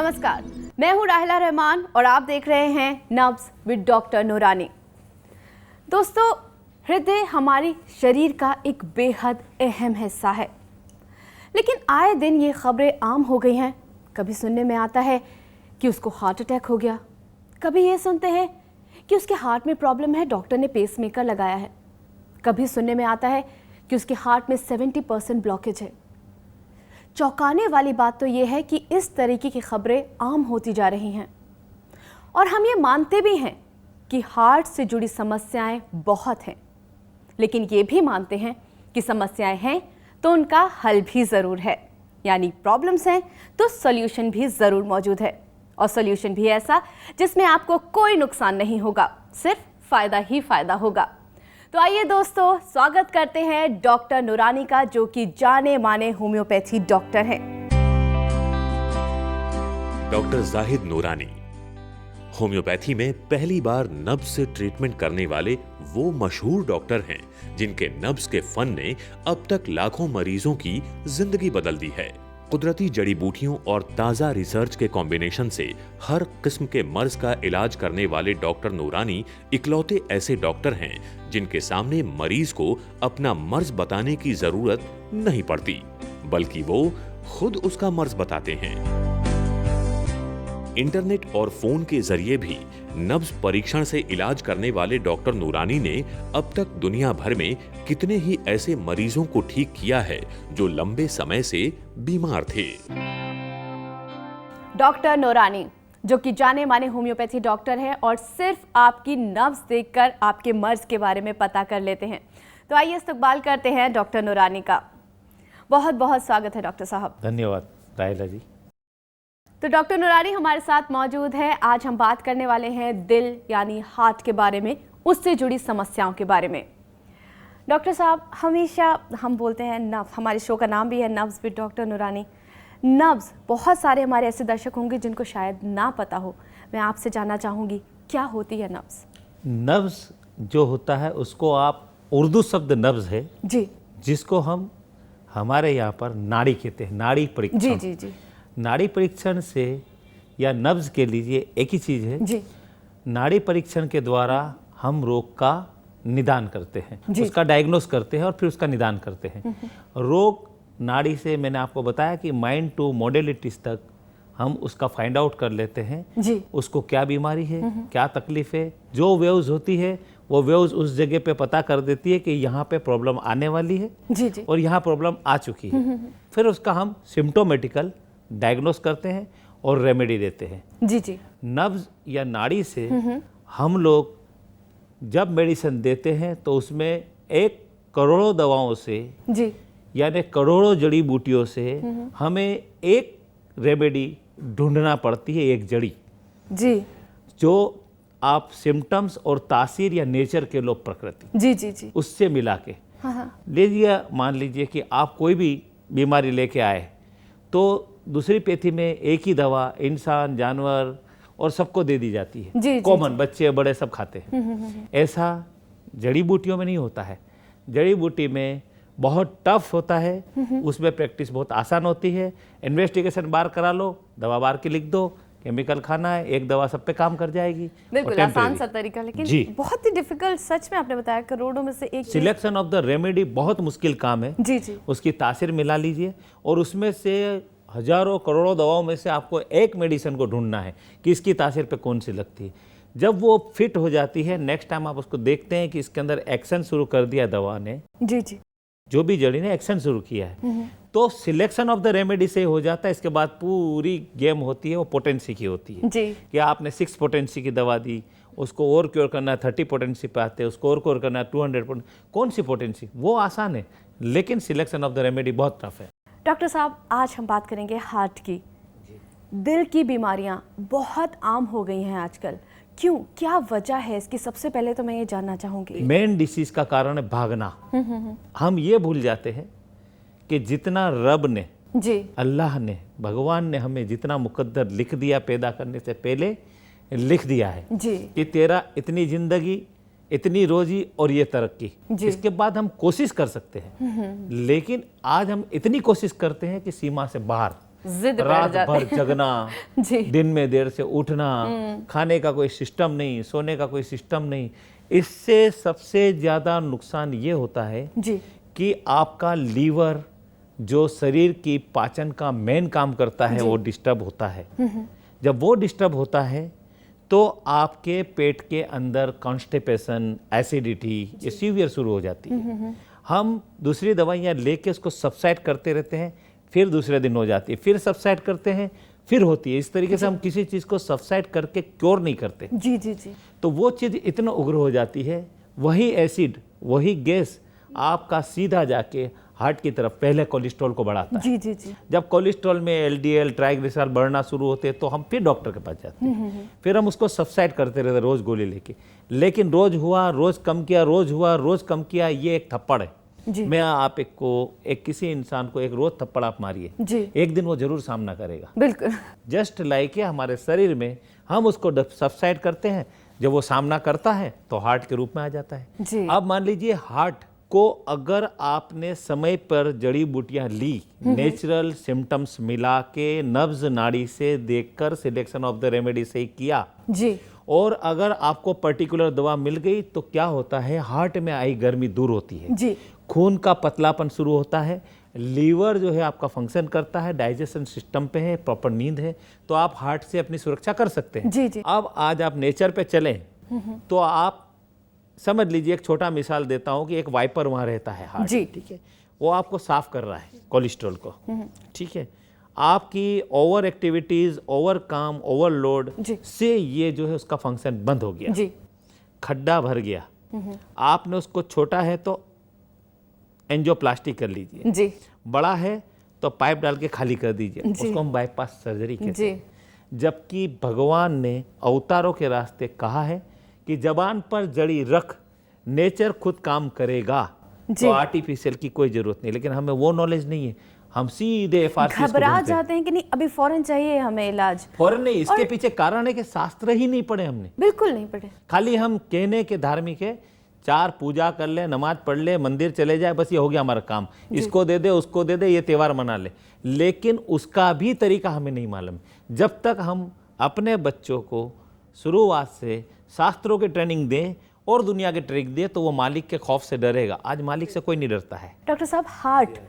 नमस्कार, मैं हूँ राहिला रहमान और आप देख रहे हैं नब्ज विद डॉक्टर नूरानी। दोस्तों, हृदय हमारे शरीर का एक बेहद अहम हिस्सा है, लेकिन आए दिन ये खबरें आम हो गई हैं। कभी सुनने में आता है कि उसको हार्ट अटैक हो गया, कभी ये सुनते हैं कि उसके हार्ट में प्रॉब्लम है, डॉक्टर ने पेसमेकर लगाया है। कभी सुनने में आता है कि उसके हार्ट में 70% ब्लॉकेज है। चौंकाने वाली बात तो ये है कि इस तरीके की खबरें आम होती जा रही हैं और हम ये मानते भी हैं कि हार्ट से जुड़ी समस्याएं बहुत हैं, लेकिन ये भी मानते हैं कि समस्याएं हैं तो उनका हल भी ज़रूर है। यानी प्रॉब्लम्स हैं तो सॉल्यूशन भी ज़रूर मौजूद है, और सॉल्यूशन भी ऐसा जिसमें आपको कोई नुकसान नहीं होगा, सिर्फ फ़ायदा ही फ़ायदा होगा। तो आइए दोस्तों, स्वागत करते हैं डॉक्टर नूरानी का, जो कि जाने माने होम्योपैथी डॉक्टर हैं। डॉक्टर जाहिद नूरानी होम्योपैथी में पहली बार नब्ज से ट्रीटमेंट करने वाले वो मशहूर डॉक्टर हैं जिनके नब्ज के फन ने अब तक लाखों मरीजों की जिंदगी बदल दी है। कुदरती जड़ी बूटियों और ताज़ा रिसर्च के कॉम्बिनेशन से हर किस्म के मर्ज का इलाज करने वाले डॉक्टर नूरानी इकलौते ऐसे डॉक्टर हैं जिनके सामने मरीज को अपना मर्ज बताने की जरूरत नहीं पड़ती, बल्कि वो खुद उसका मर्ज बताते हैं। इंटरनेट और फोन के जरिए भी नब्ज परीक्षण से इलाज करने वाले डॉक्टर नूरानी ने अब तक दुनिया भर में कितने ही ऐसे मरीजों को ठीक किया है जो लंबे समय से बीमार थे। डॉक्टर नूरानी, जो कि जाने माने होम्योपैथी डॉक्टर हैं और सिर्फ आपकी नब्ज देखकर आपके मर्ज के बारे में पता कर लेते हैं। तो आइए इस्तकबाल करते हैं डॉक्टर नूरानी का। बहुत बहुत स्वागत है डॉक्टर साहब। धन्यवाद राहिला जी। तो डॉक्टर नूरानी हमारे साथ मौजूद है। आज हम बात करने वाले हैं दिल यानी हार्ट के बारे में, उससे जुड़ी समस्याओं के बारे में। डॉक्टर साहब, हमेशा हम बोलते हैं नब्ज, हमारे शो का नाम भी है नब्ज विद डॉक्टर नूरानी। नब्ज, बहुत सारे हमारे ऐसे दर्शक होंगे जिनको शायद ना पता हो। मैं आपसे जानना चाहूँगी, क्या होती है नब्ज? नब्ज जो होता है उसको आप, उर्दू शब्द नब्ज है जी, जिसको हम हमारे यहाँ पर नाड़ी कहते हैं, नाड़ी परीक्षण। जी जी जी। नाड़ी परीक्षण से या नब्ज के लीजिए एक ही चीज़ है जी। नाड़ी परीक्षण के द्वारा हम रोग का निदान करते हैं, जी। उसका डायग्नोस करते हैं और फिर उसका निदान करते हैं। रोग नाड़ी से, मैंने आपको बताया कि माइंड टू मोडेलिटीज तक हम उसका फाइंड आउट कर लेते हैं जी। उसको क्या बीमारी है, क्या तकलीफ है। जो वेव्स होती है वो वेव्स उस जगह पे पता कर देती है कि यहाँ पे प्रॉब्लम आने वाली है जी जी। और यहाँ प्रॉब्लम आ चुकी है। फिर उसका हम सिम्टोमेटिकल डायग्नोस करते हैं और रेमेडी देते हैं। जी जी। नब्ज या नाड़ी से हम लोग जब मेडिसिन देते हैं तो उसमें 1 करोड़ों दवाओं से, जी, यानी करोड़ों जड़ी बूटियों से हमें एक रेमेडी ढूंढना पड़ती है, एक जड़ी जी जो आप सिम्टम्स और तासीर या नेचर के लो प्रकृति, जी जी जी। उससे मिला के हाँ हाँ। लीजिए। मान लीजिए कि आप कोई भी बीमारी लेके आए तो दूसरी पैथी में एक ही दवा इंसान, जानवर और सबको दे दी जाती है। जी, कॉमन, जी। बच्चे बड़े सब खाते हैं। ऐसा जड़ी बूटियों में नहीं होता है। जड़ी बूटी में बहुत टफ होता है, उसमें प्रैक्टिस बहुत आसान होती है। इन्वेस्टिगेशन बार करा लो, दवा बार की लिख दो, केमिकल खाना है, एक दवा सब पे काम कर जाएगी। बिल्कुल आसान सा तरीका, लेकिन बहुत ही डिफिकल्ट। सच में आपने बताया करोड़ों में से एक। सिलेक्शन ऑफ द रेमेडी बहुत मुश्किल काम है। जी जी। उसकी तासीर मिला लीजिए और उसमें से हजारों करोड़ों दवाओं में से आपको एक मेडिसिन को ढूंढना है कि इसकी तासीर पे कौन सी लगती है। जब वो फिट हो जाती है, नेक्स्ट टाइम आप उसको देखते हैं कि इसके अंदर एक्शन शुरू कर दिया दवा ने, जी जी, जो भी जड़ी ने एक्शन शुरू किया है, तो सिलेक्शन ऑफ द रेमेडी से हो जाता है। इसके बाद पूरी गेम होती है, वो पोटेंसी की होती है जी। कि आपने 6 पोटेंसी की दवा दी, उसको और क्योर करना है 30 पोटेंसी पे आते हैं, उसको और क्योर करना है 200 पोटेंसी। कौन सी पोटेंसी, वो आसान है, लेकिन सिलेक्शन ऑफ द रेमेडी बहुत टफ है। डॉक्टर साहब, आज हम बात करेंगे हार्ट की। दिल की बीमारियां बहुत आम हो गई हैं आजकल, क्यों, क्या वजह है इसकी? सबसे पहले तो मैं ये जानना चाहूंगी। मेन डिसीज का कारण है भागना। हम ये भूल जाते हैं कि जितना रब ने, जी, अल्लाह ने, भगवान ने हमें जितना मुकद्दर लिख दिया पैदा करने से पहले लिख दिया है जी, कि तेरा इतनी जिंदगी, इतनी रोजी और ये तरक्की, इसके बाद हम कोशिश कर सकते हैं। लेकिन आज हम इतनी कोशिश करते हैं कि सीमा से बाहर जिद बढ़ रात जाते भर हैं। जगना, जी। दिन में देर से उठना, खाने का कोई सिस्टम नहीं, सोने का कोई सिस्टम नहीं। इससे सबसे ज़्यादा नुकसान ये होता है जी। कि आपका लीवर जो शरीर की पाचन का मेन काम करता है वो डिस्टर्ब होता है। जब वो डिस्टर्ब होता है तो आपके पेट के अंदर कॉन्स्टिपेशन, एसिडिटी ये सीवियर शुरू हो जाती है। हम दूसरी दवाइयाँ लेके उसको सबसाइड करते रहते हैं, फिर दूसरे दिन हो जाती है, फिर सबसाइड करते हैं, फिर होती है। इस तरीके से हम किसी चीज़ को सबसाइड करके क्योर नहीं करते। जी जी जी। तो वो चीज़ इतना उग्र हो जाती है, वही एसिड, वही गैस आपका सीधा जाके हार्ट की तरफ पहले कोलेस्ट्रॉल को बढ़ाता है। जी जी जी। जब कोलेस्ट्रॉल में एलडीएल, ट्राइग्लिसराइड बढ़ना शुरू होते हैं तो हम फिर डॉक्टर के पास जाते हैं। फिर हम उसको सबसाइड करते रहते रोज गोली लेके, लेकिन रोज हुआ, रोज कम किया, रोज हुआ, रोज कम किया, ये एक थप्पड़ है। जी। मैं आप एक किसी इंसान को एक रोज थप्पड़ आप मारिए, जी। एक दिन वो जरूर सामना करेगा। बिल्कुल। जस्ट लाइक हमारे शरीर में हम उसको सबसाइड करते हैं, जब वो सामना करता है तो हार्ट के रूप में आ जाता है। जी। अब मान लीजिए हार्ट को अगर आपने समय पर जड़ी बूटियां ली, नेचुरल सिम्टम्स मिला के नब्ज नाड़ी से देखकर सिलेक्शन ऑफ द रेमेडी से किया, जी। और अगर आपको पर्टिकुलर दवा मिल गई तो क्या होता है, हार्ट में आई गर्मी दूर होती है, जी। खून का पतलापन शुरू होता है, लीवर जो है आपका फंक्शन करता है, डाइजेशन सिस्टम पे है, प्रॉपर नींद है, तो आप हार्ट से अपनी सुरक्षा कर सकते हैं। जी जी। अब आज आप नेचर पे चलें तो आप समझ लीजिए, एक छोटा मिसाल देता हूं कि एक वाइपर वहां रहता है हार्ट, जी। ठीक है, वो आपको साफ कर रहा है कोलेस्ट्रॉल को, ठीक है। आपकी ओवर एक्टिविटीज, ओवर काम, ओवरलोड जी। से ये जो है उसका फंक्शन बंद हो गया, जी। खड्डा भर गया, आपने उसको छोटा है तो एंजियोप्लास्टी कर लीजिए, जी। बड़ा है तो पाइप डाल के खाली कर दीजिए, जी। उसको हम बाईपास सर्जरी कहते जी। हैं। जबकि भगवान ने अवतारों के रास्ते कहा है कि जबान पर जड़ी रख, नेचर खुद काम करेगा, जी। तो आर्टिफिशियल की कोई जरूरत नहीं। लेकिन हमें वो नॉलेज नहीं है, हम सीधे FRCs को घबरा ढूंढते हैं। जाते हैं कि नहीं अभी फौरन चाहिए हमें इलाज। फौरन नहीं, इसके पीछे कारण है कि शास्त्र ही नहीं पढ़े हमने, बिल्कुल नहीं पढ़े। खाली हम कहने के धार्मिक है, 4 पूजा कर ले, नमाज पढ़ ले, मंदिर चले जाए, बस ये हो गया हमारा काम, इसको दे दे, उसको दे दे, ये त्यौहार मना ले। लेकिन उसका भी तरीका हमें नहीं मालूम। जब तक हम अपने बच्चों को शुरुआत से शास्त्रों की ट्रेनिंग दें और दुनिया की ट्रेनिंग दें तो वो मालिक के खौफ से डरेगा। आज मालिक से कोई नहीं डरता है। डॉक्टर साहब, हार्ट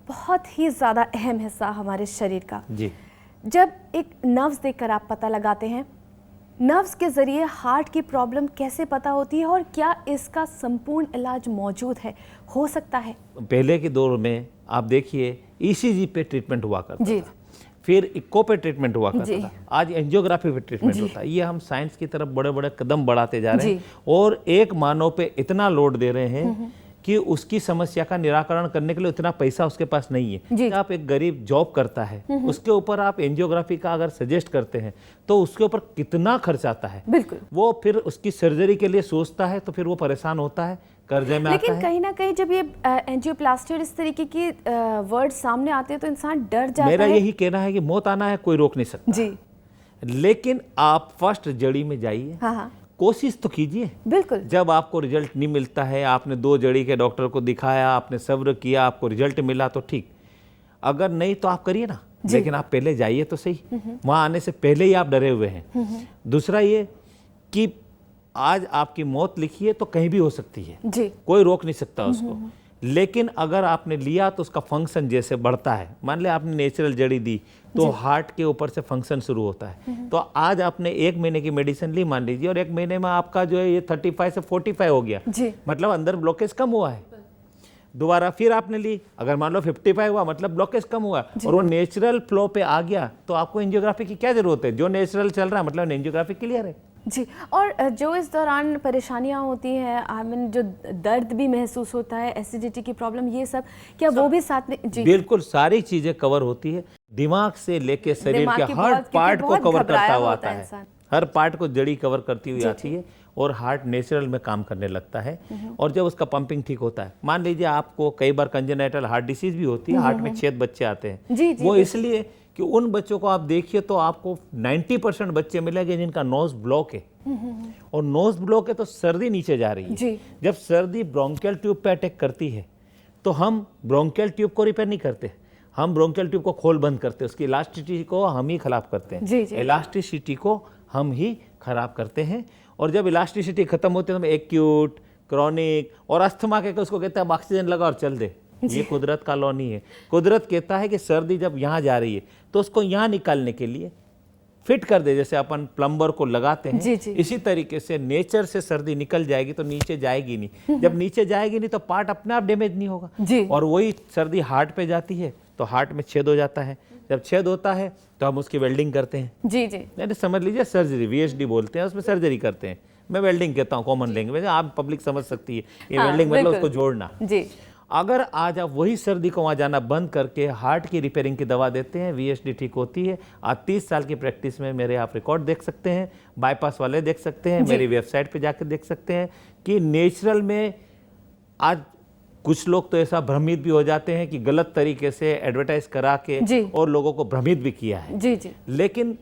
बहुत ही ज़्यादा अहम हिस्सा हमारे शरीर का। जी। जब एक नर्व्स देखकर आप पता लगाते हैं, नर्व्स के ज़रिए हार्ट की प्रॉब्लम कैसे पता होती है और क्या इसका संपूर्ण इलाज मौजूद है, हो सकता है? पहले के दौर में आप देखिए ECG पे ट्रीटमेंट हुआ करता जी। था, फिर इको पे ट्रीटमेंट हुआ जी। करता था, आज एंजियोग्राफी पे ट्रीटमेंट होता है। ये हम साइंस की तरफ बड़े बड़े कदम बढ़ाते जा रहे हैं और एक मानव पे इतना लोड दे रहे हैं कि उसकी समस्या का निराकरण करने के लिए उतना पैसा उसके पास नहीं है। जी। आप एक गरीब जॉब करता है, उसके ऊपर आप एंजियोग्राफी का अगर सजेस्ट करते हैं तो उसके ऊपर कितना खर्च आता है। बिल्कुल। वो फिर उसकी सर्जरी के लिए सोचता है तो फिर वो परेशान होता है, कर्जे में आता लेकिन है। कहीं ना कहीं जब ये एंजियोप्लास्टी और इस तरीके की वर्ड सामने आते हैं तो इंसान डर जाता मेरा है। यही कहना है कि मौत आना है, कोई रोक नहीं सकता। जी। लेकिन आप फर्स्ट जड़ी में जाइए, हाँ हाँ, कोशिश तो कीजिए। बिल्कुल। जब आपको रिजल्ट नहीं मिलता है, आपने 2 जड़ी के डॉक्टर को दिखाया, आपने सब्र किया, आपको रिजल्ट मिला तो ठीक, अगर नहीं तो आप करिए ना, लेकिन आप पहले जाइए तो सही। वहां आने से पहले ही आप डरे हुए हैं। दूसरा ये कि आज आपकी मौत लिखी है तो कहीं भी हो सकती है, जी। कोई रोक नहीं सकता उसको। लेकिन अगर आपने लिया तो उसका फंक्शन जैसे बढ़ता है, मान ले आपने नेचुरल जड़ी दी तो हार्ट के ऊपर से फंक्शन शुरू होता है। तो आज आपने 1 महीने की मेडिसिन ली मान लीजिए, और 1 महीने में आपका जो है ये 35 से 45 हो गया, जी। मतलब अंदर ब्लॉकेज कम हुआ है। दोबारा फिर आपने ली, अगर मान लो 55 हुआ, मतलब ब्लॉकेज कम हुआ और वो नेचुरल फ्लो पे आ गया, तो आपको एंजियोग्राफी की क्या जरूरत है? जो नेचुरल चल रहा है मतलब एंजियोग्राफी क्लियर है। जी। और जो इस दौरान परेशानियां होती हैं, आई मीन जो दर्द भी महसूस होता है, एसिडिटी की प्रॉब्लम, ये सब क्या वो भी साथ में? जी। बिल्कुल सारी चीजें कवर होती है, दिमाग से लेके शरीर दिमाग के की हर बहुत- पार्ट को बहुत कवर करता घबराया हुआ होता आता है है। इंसान। हर पार्ट को जड़ी कवर करती हुई आती है और हार्ट नेचुरल में काम करने लगता है। और जब उसका पंपिंग ठीक होता है, मान लीजिए आपको कई बार कंजेनाइटल हार्ट डिसीज भी होती है, हार्ट में छेद बच्चे आते हैं, जी, जी, वो इसलिए कि उन बच्चों को आप देखिए तो आपको 90% बच्चे मिलेंगे जिनका नोज ब्लॉक है। और नोज ब्लॉक है तो सर्दी नीचे जा रही है। जी। जब सर्दी ब्रोंकियल ट्यूब पे अटैक करती है तो हम ब्रोंकियल ट्यूब को रिपेयर नहीं करते, हम ब्रोंकियल ट्यूब को खोल बंद करते हैं, उसकी इलास्टिसिटी को हम ही खराब करते हैं। जी, जी। इलास्टिसिटी को हम ही खराब करते हैं, और जब इलास्टिसिटी खत्म होती है तो हम एक्यूट, क्रॉनिक और अस्थमा के उसको कहते हैं अब ऑक्सीजन लगा और चल दे। ये कुदरत का लॉ नहीं है। कुदरत कहता है कि सर्दी जब यहाँ जा रही है तो उसको यहाँ निकालने के लिए फिट कर दे, जैसे अपन प्लम्बर को लगाते हैं। जी, जी। इसी तरीके से नेचर से सर्दी निकल जाएगी तो नीचे जाएगी नहीं। जब नीचे जाएगी नहीं तो पार्ट अपने आप डैमेज नहीं होगा। जी। और वही सर्दी हार्ट पे जाती है तो हार्ट में छेद हो जाता है। जब छेद होता है तो हम उसकी वेल्डिंग करते हैं। जी जी। यानी समझ लीजिए सर्जरी, VSD बोलते हैं, उसमें सर्जरी करते हैं। मैं वेल्डिंग कहता हूँ कॉमन लैंग्वेज, आप पब्लिक समझ सकती है। ये हाँ, वेल्डिंग मतलब बिल्कुल। उसको जोड़ना। जी। अगर आज आप वही सर्दी को वहाँ जाना बंद करके हार्ट की रिपेयरिंग की दवा देते हैं, VSD ठीक होती है। आज 30 साल की प्रैक्टिस में मेरे आप रिकॉर्ड देख सकते हैं, बाईपास वाले देख सकते हैं, मेरी वेबसाइट पे जाकर देख सकते हैं कि नेचुरल में आज कुछ लोग तो ऐसा भ्रमित भी हो जाते हैं कि गलत तरीके से एडवर्टाइज करा के और लोगों को भ्रमित भी किया है। जी जी। लेकिन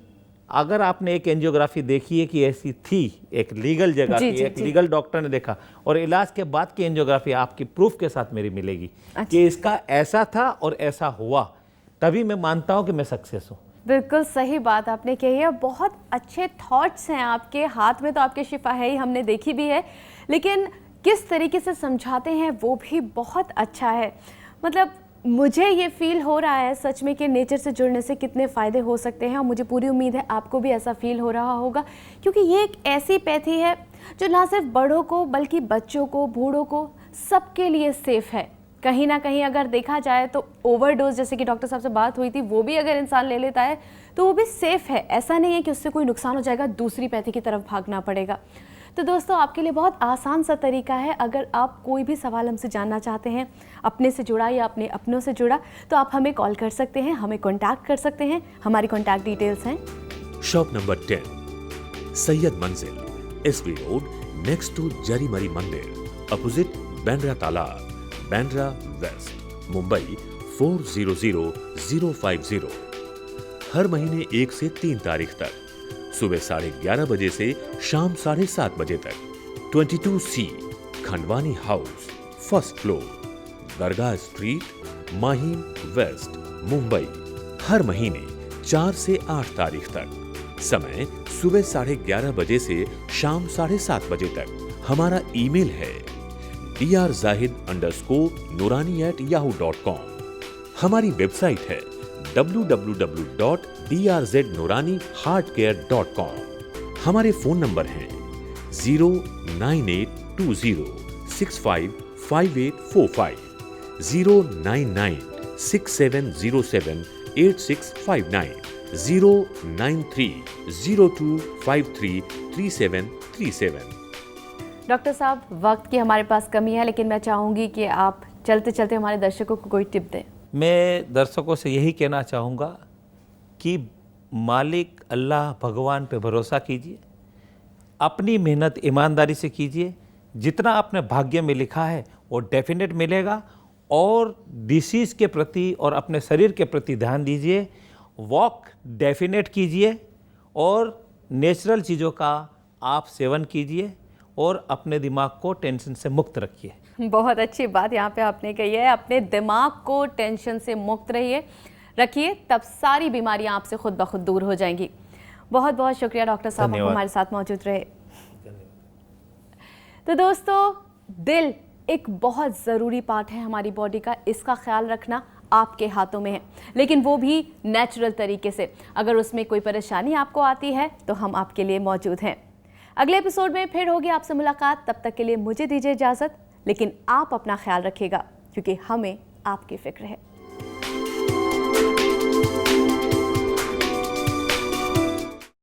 अगर आपने एक एंजियोग्राफी देखी है कि ऐसी थी, एक लीगल जगह जी, थी, जी, एक जी। लीगल डॉक्टर ने देखा, और इलाज के बाद की एंजियोग्राफी आपकी प्रूफ के साथ मेरी मिलेगी कि इसका ऐसा था और ऐसा हुआ, तभी मैं मानता हूं कि मैं सक्सेस हूं। बिल्कुल सही बात आपने कही है। बहुत अच्छे थॉट्स हैं आपके, हाथ में तो आपके शिफा है ही, हमने देखी भी है, लेकिन किस तरीके से समझाते हैं वो भी बहुत अच्छा है। मतलब मुझे ये फील हो रहा है सच में कि नेचर से जुड़ने से कितने फ़ायदे हो सकते हैं, और मुझे पूरी उम्मीद है आपको भी ऐसा फील हो रहा होगा, क्योंकि ये एक ऐसी पैथी है जो ना सिर्फ बड़ों को बल्कि बच्चों को, बूढ़ों को, सबके लिए सेफ़ है। कहीं ना कहीं अगर देखा जाए तो ओवरडोज, जैसे कि डॉक्टर साहब से बात हुई थी, वो भी अगर इंसान ले लेता है तो वो भी सेफ़ है। ऐसा नहीं है कि उससे कोई नुकसान हो जाएगा, दूसरी पैथी की तरफ भागना पड़ेगा। तो दोस्तों आपके लिए बहुत आसान सा तरीका है, अगर आप कोई भी सवाल हमसे जानना चाहते हैं, अपने से जुड़ा या अपने अपनों से जुड़ा, तो आप हमें कॉल कर सकते हैं, हमें कॉन्टैक्ट कर सकते हैं। हमारी कॉन्टैक्ट डिटेल्स हैं शॉप नंबर 10, सैयद मंजिल, SV रोड, नेक्स्ट टू जरी मरी मंदिर, अपोजिट बैंड्रा तालाब, बैंड्रा वेस्ट, मुंबई 400050। हर महीने 1 से 3 तारीख तक सुबह 11:30 बजे से शाम 7:30 बजे तक 22C Khandwani house, first floor, दरगाह स्ट्रीट, माहिम वेस्ट, मुंबई। हर महीने 4 से 8 तारीख तक समय सुबह 11:30 बजे से शाम 7:30 बजे तक। हमारा ईमेल है drzahid_noorani@yahoo.com। हमारी वेबसाइट है www.drznooraniheartcare.com। हमारे फोन नंबर हैं 09820655845, 09967078659, 09302533737। डॉक्टर साहब, वक्त की हमारे पास कमी है, लेकिन मैं चाहूँगी कि आप चलते चलते हमारे दर्शकों को कोई टिप दें। मैं दर्शकों से यही कहना चाहूँगा कि मालिक अल्लाह भगवान पे भरोसा कीजिए, अपनी मेहनत ईमानदारी से कीजिए, जितना आपने भाग्य में लिखा है वो डेफिनेट मिलेगा, और डिसीज़ के प्रति और अपने शरीर के प्रति ध्यान दीजिए, वॉक डेफिनेट कीजिए, और नेचुरल चीज़ों का आप सेवन कीजिए, और अपने दिमाग को टेंशन से मुक्त रखिए। बहुत अच्छी बात यहाँ पे आपने कही है, अपने दिमाग को टेंशन से मुक्त रखिए, तब सारी बीमारियाँ आपसे खुद ब खुद दूर हो जाएंगी। बहुत बहुत शुक्रिया डॉक्टर साहब, आप हमारे साथ मौजूद रहे। तो दोस्तों, दिल एक बहुत ज़रूरी पार्ट है हमारी बॉडी का, इसका ख्याल रखना आपके हाथों में है, लेकिन वो भी नेचुरल तरीके से। अगर उसमें कोई परेशानी आपको आती है तो हम आपके लिए मौजूद हैं। अगले एपिसोड में फिर होगी आपसे मुलाकात, तब तक के लिए मुझे दीजिए इजाज़त, लेकिन आप अपना ख्याल रखिएगा, क्योंकि हमें आपकी फिक्र है।